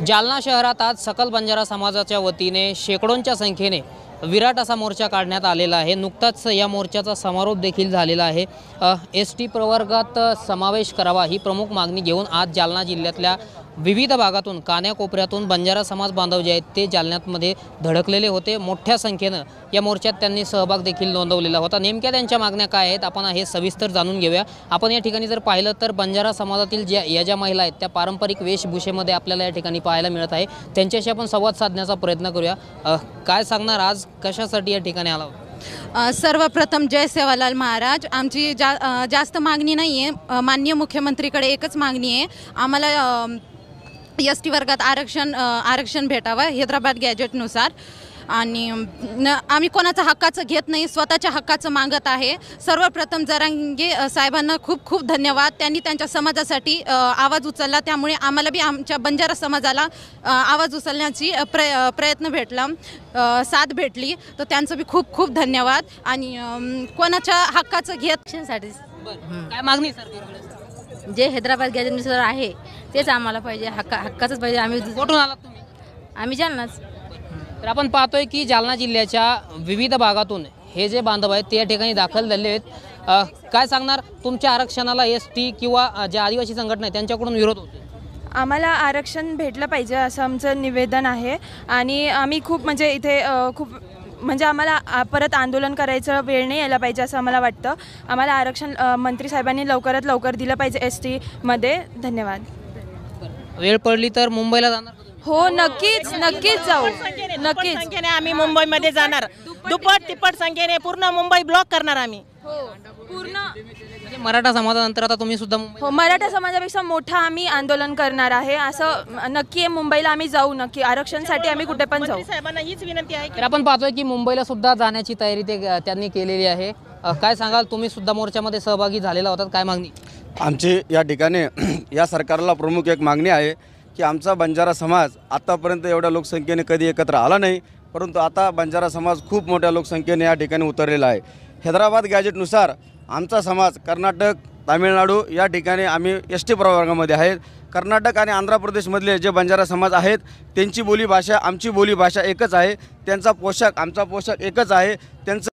जालना शहरात आज सकल बंजारा समाजाच्या वतीने शेकडोंच्या संख्येने विराट असा मोर्चा काढण्यात आलेला आहे। नुकताच या मोर्चाचा समारोप देखील झालेला आहे। एसटी प्रवर्गात समावेश करावा ही प्रमुख मागणी घेऊन आज जालना जिल्ह्यातल्या विविध भागातून कान्याकोपऱ्यातून बंजारा समाज बांधव जे आहेत ते जालन्यामध्ये धडकलेले होते। मोठ्या संख्येने या मोर्चात त्यांनी सहभाग देखील नोंदवलेला होता। नेमक्या त्यांच्या मागण्या काय आहेत आपण हे सविस्तर जाणून घेऊया। आपण या ठिकाणी जर पाहिलं तर बंजारा समाजातील ज्या महिला आहेत त्या पारंपरिक वेशभूषेमध्ये आपल्याला या ठिकाणी पाहायला मिळत आहे। त्यांच्याशी आपण संवाद साधण्याचा प्रयत्न करूया। काय सांगणार आज कशासाठी या ठिकाणी आला? सर्वप्रथम जय सेवालाल महाराज। आमची जास्त मागणी नाही आहे, माननीय मुख्यमंत्रीकडे एकच मागणी आहे, आम्हाला एसटी वर्गात आरक्षण भेटावं हैदराबाद गॅजेटनुसार। आणि आम्ही कोणाच्या हक्काचं घेत नाही, स्वतःच्या हक्काचं मागत आहे। सर्वप्रथम जरांगे साहेबांना खूप खूप धन्यवाद, त्यांनी त्यांच्या समाजासाठी आवाज उचलला, त्यामुळे आम्हाला बी आमच्या बंजारा समाजाला आवाज उचलण्याची प्रयत्न भेटला, साथ भेटली, तर त्यांचं बी खूप खूप धन्यवाद। आणि कोणाच्या हक्काचं घेतसाठी काय मागणी सरकारकडे? जे हैदराबाद गॅजेटनुसार आहे तेच आम्हाला पाहिजे, हक्काचंच पाहिजे। आम्ही कुठून आलात तुम्ही? आम्ही जालनाच। तर आपण पाहतोय की जालना जिल्ह्याच्या विविध भागातून हे जे बांधव आहेत ते या ठिकाणी दाखल झाले आहेत। काय सांगणार तुमच्या आरक्षणाला एसटी किंवा ज्या आदिवासी संघटना आहेत त्यांच्याकडून विरोध होतो? आम्हाला आरक्षण भेटलं पाहिजे असं आमचं निवेदन आहे। आणि आम्ही खूप म्हणजे आम्हाला परत आंदोलन करायचं वेळ नाही यायला पाहिजे असं आम्हाला वाटतं। आम्हाला आरक्षण मंत्री साहेबांनी लवकरात लवकर दिलं पाहिजे एसटी मध्ये। धन्यवाद। वेळ पडली तर मुंबईला जाणार? हो, नक्कीच जाऊ, नक्कीच संख्येने आम्ही मुंबईमध्ये जाणार, दुप्पट तिप्पट संख्येने पूर्ण मुंबई ब्लॉक करणार आम्ही। पूर्ण म्हणजे मराठा समाजानंतर आता तुम्ही सुद्धा हो, मराठा समाजापेक्षा मोठा आम्ही आंदोलन करणार आहे असं नक्की आहे। मुंबईला आम्ही जाऊ, नक्की आरक्षणासाठी आम्ही कुठे पण जाऊ। साहेबांना हीच विनंती आहे। तर आपण पाहतोय की मुंबईला सुद्धा जाण्याची तयारी त्यांनी केलेली आहे। काय सांगाल, तुम्ही सुद्धा मोर्चामध्ये सहभागी झालेला होता, काय मागणी? आमची या ठिकाणी या सरकारला प्रमुख एक मागणी आहे की आमचा बंजारा समाज आतापर्यंत एवढ्या लोकसंख्येने कधी एकत्र आला नाही, परंतु आता बंजारा समाज खूप मोठ्या लोकसंख्येने या ठिकाणी उतरलेला आहे। हैदराबाद गॅजेटनुसार आमचा समाज कर्नाटक, तामिळनाडू या ठिकाणी आम्ही एसटी प्रवर्गामध्ये आहेत। कर्नाटक आणि आंध्र प्रदेशमधले जे बंजारा समाज आहेत त्यांची बोलीभाषा आमची बोलीभाषा एकच आहे, त्यांचा पोशाख आमचा पोशाख एकच आहे, त्यांचं